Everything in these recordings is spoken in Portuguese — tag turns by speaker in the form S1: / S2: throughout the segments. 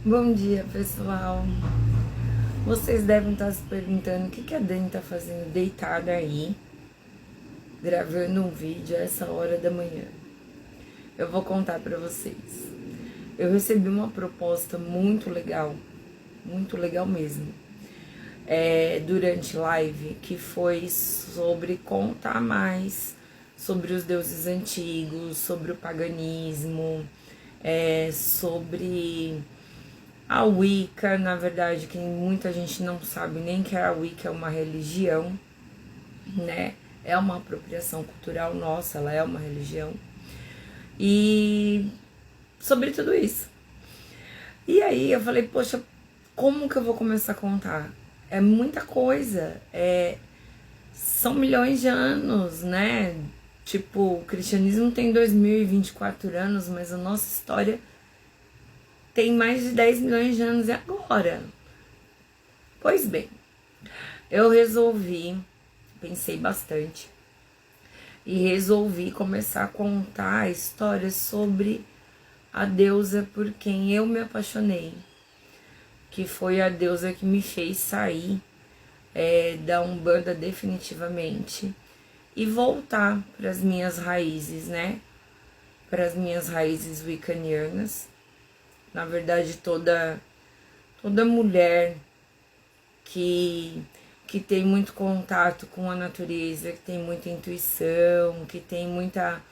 S1: Bom dia, pessoal. Vocês devem estar se perguntando o que a Dani tá fazendo deitada aí, gravando um vídeo a essa hora da manhã. Eu vou contar pra vocês. Eu recebi uma proposta muito legal mesmo, durante live, que foi sobre contar mais sobre os deuses antigos, sobre o paganismo, sobre a Wicca. Na verdade, que muita gente não sabe nem que a Wicca é uma religião, né? É uma apropriação cultural nossa, ela é uma religião. E sobre tudo isso. E aí eu falei, poxa, como que eu vou começar a contar? É muita coisa, são milhões de anos, né? Tipo, o cristianismo tem 2024 anos, mas a nossa história tem mais de 10 milhões de anos e agora? Pois bem, eu pensei bastante, e resolvi começar a contar histórias sobre a deusa por quem eu me apaixonei, que foi a deusa que me fez sair da Umbanda definitivamente e voltar para as minhas raízes, né? Para as minhas raízes wiccanianas. Na verdade, toda mulher que tem muito contato com a natureza, que tem muita intuição, que tem muita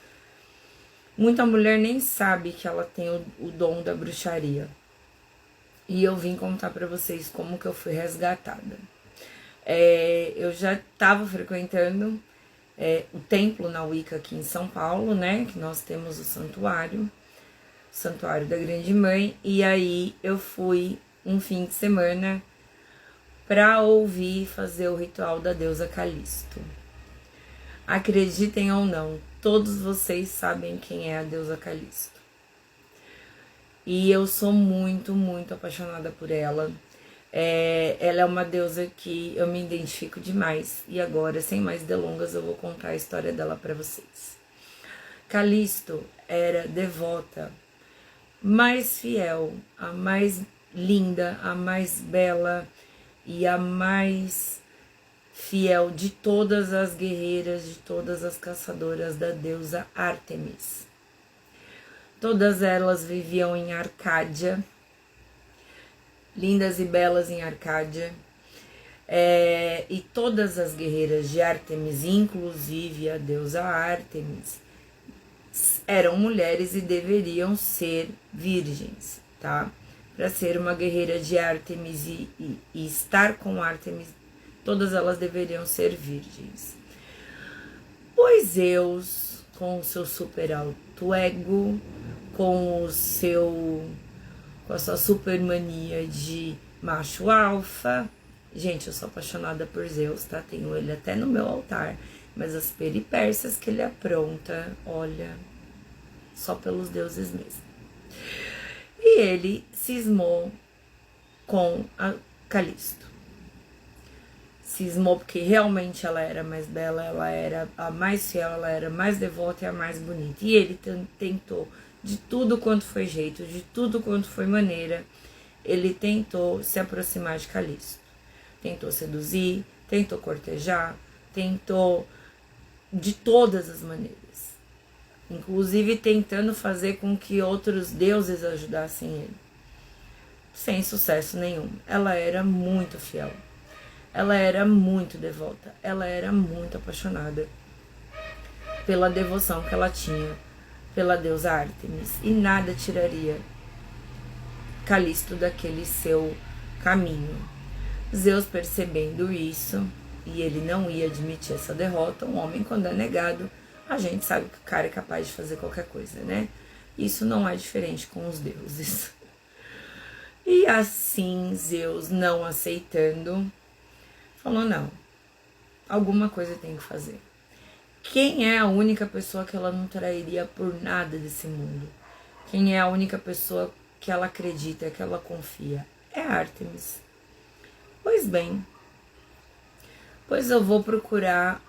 S1: mulher nem sabe que ela tem o dom da bruxaria. E eu vim contar para vocês como que eu fui resgatada. Eu já estava frequentando o templo na Wicca aqui em São Paulo, né? Que nós temos o santuário da Grande Mãe. E aí eu fui um fim de semana para ouvir fazer o ritual da deusa Calisto. Acreditem ou não, todos vocês sabem quem é a deusa Calisto. E eu sou muito, muito apaixonada por ela. Ela é uma deusa que eu me identifico demais. E agora, sem mais delongas, eu vou contar a história dela para vocês. Calisto era devota, mais fiel, a mais linda, a mais bela e a mais fiel de todas as guerreiras, de todas as caçadoras da deusa Ártemis. Todas elas viviam em Arcádia, lindas e belas em Arcádia, e todas as guerreiras de Ártemis, inclusive a deusa Ártemis, eram mulheres e deveriam ser virgens, tá? Para ser uma guerreira de Ártemis e estar com Ártemis, todas elas deveriam ser virgens. Pois Zeus, com o seu super alto ego, com a sua supermania de macho alfa. Gente, eu sou apaixonada por Zeus, tá? Tenho ele até no meu altar, mas as peripécias que ele apronta, olha, só pelos deuses mesmo. E ele cismou com a Calisto. Cismou porque realmente ela era mais bela, ela era a mais fiel, ela era mais devota e a mais bonita. E ele tentou de tudo quanto foi jeito, de tudo quanto foi maneira, ele tentou se aproximar de Calisto. Tentou seduzir, tentou cortejar, tentou de todas as maneiras. Inclusive tentando fazer com que outros deuses ajudassem ele. Sem sucesso nenhum. Ela era muito fiel. Ela era muito devota. Ela era muito apaixonada pela devoção que ela tinha pela deusa Ártemis. E nada tiraria Calisto daquele seu caminho. Zeus, percebendo isso, e ele não ia admitir essa derrota, um homem quando é negado, a gente sabe que o cara é capaz de fazer qualquer coisa, né? Isso não é diferente com os deuses. E assim, Zeus, não aceitando, falou, não, alguma coisa tem que fazer. Quem é a única pessoa que ela não trairia por nada desse mundo? Quem é a única pessoa que ela acredita, que ela confia? É Ártemis. Pois bem, pois eu vou procurar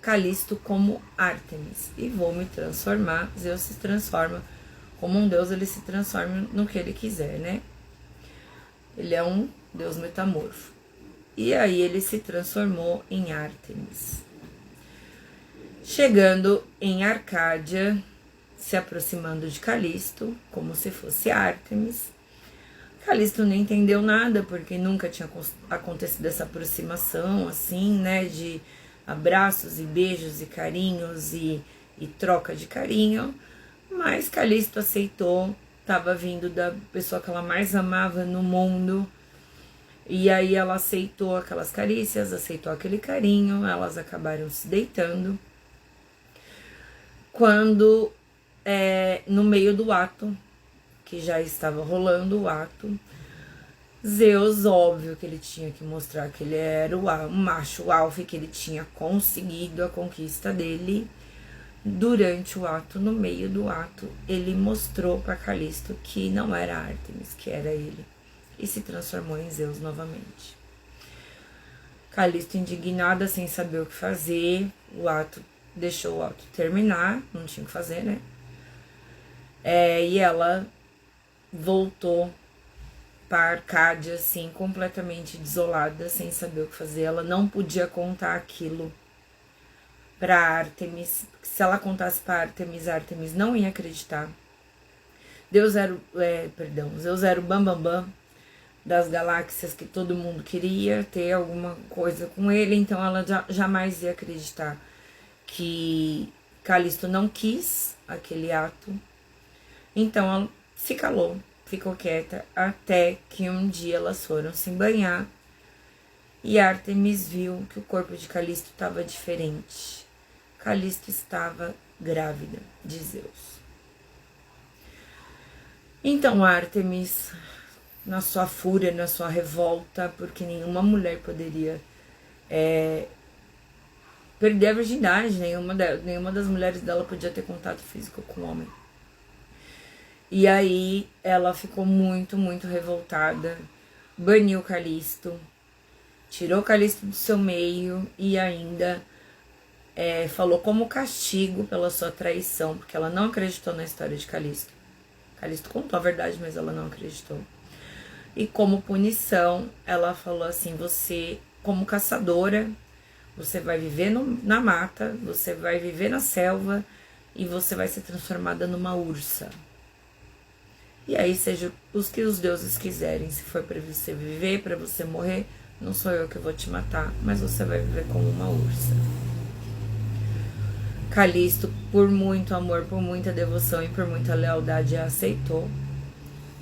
S1: Calisto como Ártemis e vou me transformar. Zeus se transforma Como um deus, ele se transforma no que ele quiser, né? Ele é um deus metamorfo. E aí ele se transformou em Ártemis. Chegando em Arcádia, se aproximando de Calisto, como se fosse Ártemis. Calisto não entendeu nada, porque nunca tinha acontecido essa aproximação, assim, né, de abraços e beijos e carinhos e troca de carinho, mas Calisto aceitou, estava vindo da pessoa que ela mais amava no mundo, e aí ela aceitou aquelas carícias, aceitou aquele carinho, elas acabaram se deitando, quando, no meio do ato, que já estava rolando o ato, Zeus, óbvio que ele tinha que mostrar que ele era o macho alfa, que ele tinha conseguido a conquista dele. Durante o ato, no meio do ato, ele mostrou para Calisto que não era Ártemis, que era ele, e se transformou em Zeus novamente. Calisto, indignada, sem saber o que fazer, deixou o ato terminar, não tinha o que fazer, né? E ela voltou para Arcádia, assim, completamente desolada, sem saber o que fazer. Ela não podia contar aquilo para Ártemis. Se ela contasse para Ártemis não ia acreditar. Zeus era o bambambam das galáxias, que todo mundo queria ter alguma coisa com ele, então ela jamais ia acreditar que Calisto não quis aquele ato. Então ela se calou, ficou quieta, até que um dia elas foram se banhar e Ártemis viu que o corpo de Calisto estava diferente. Calisto estava grávida de Zeus. Então Ártemis, na sua fúria, na sua revolta, porque nenhuma mulher poderia perder a virgindade, nenhuma das mulheres dela podia ter contato físico com o homem. E aí ela ficou muito, muito revoltada, baniu Calisto, tirou Calisto do seu meio e ainda falou como castigo pela sua traição, porque ela não acreditou na história de Calisto. Calisto contou a verdade, mas ela não acreditou. E como punição, ela falou assim: você, como caçadora, você vai viver na mata, você vai viver na selva e você vai ser transformada numa ursa. E aí seja os que os deuses quiserem. Se for para você viver, para você morrer, não sou eu que vou te matar, mas você vai viver como uma ursa. Calisto, por muito amor, por muita devoção e por muita lealdade, aceitou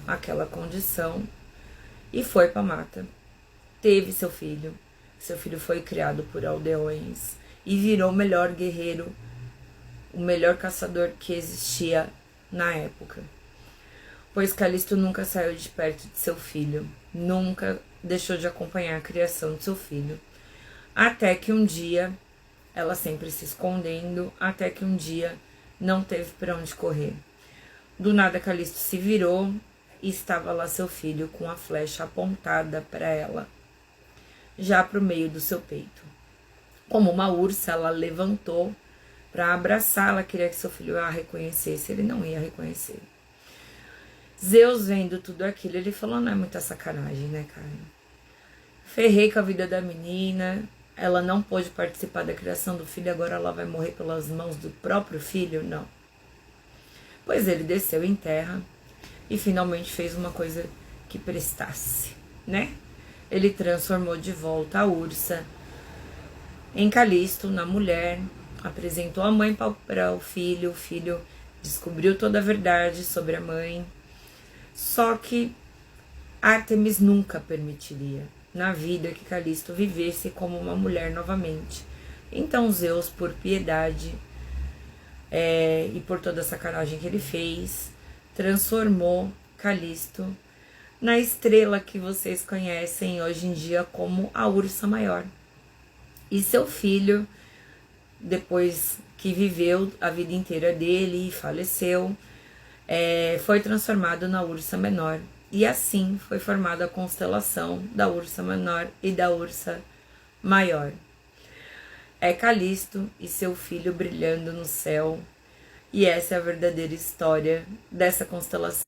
S1: aquela condição e foi para a mata. Teve seu filho. Seu filho foi criado por aldeões e virou o melhor guerreiro, o melhor caçador que existia na época. Pois Calisto nunca saiu de perto de seu filho, nunca deixou de acompanhar a criação de seu filho. Até que um dia, ela sempre se escondendo, até que um dia não teve para onde correr. Do nada Calisto se virou e estava lá seu filho com a flecha apontada para ela, já para o meio do seu peito. Como uma ursa, ela levantou para abraçar, ela queria que seu filho a reconhecesse, ele não ia reconhecer. Zeus, vendo tudo aquilo, ele falou: não é muita sacanagem, né, cara? Ferrei com a vida da menina, ela não pôde participar da criação do filho, agora ela vai morrer pelas mãos do próprio filho? Não. Pois ele desceu em terra e finalmente fez uma coisa que prestasse, né? Ele transformou de volta a ursa em Calisto, na mulher, apresentou a mãe para o filho descobriu toda a verdade sobre a mãe. Só que Ártemis nunca permitiria na vida que Calisto vivesse como uma mulher novamente. Então Zeus, por piedade e por toda a sacanagem que ele fez, transformou Calisto na estrela que vocês conhecem hoje em dia como a Ursa Maior. E seu filho, depois que viveu a vida inteira dele e faleceu, foi transformado na Ursa Menor. E assim foi formada a constelação da Ursa Menor e da Ursa Maior. Calisto e seu filho brilhando no céu, E essa é a verdadeira história dessa constelação.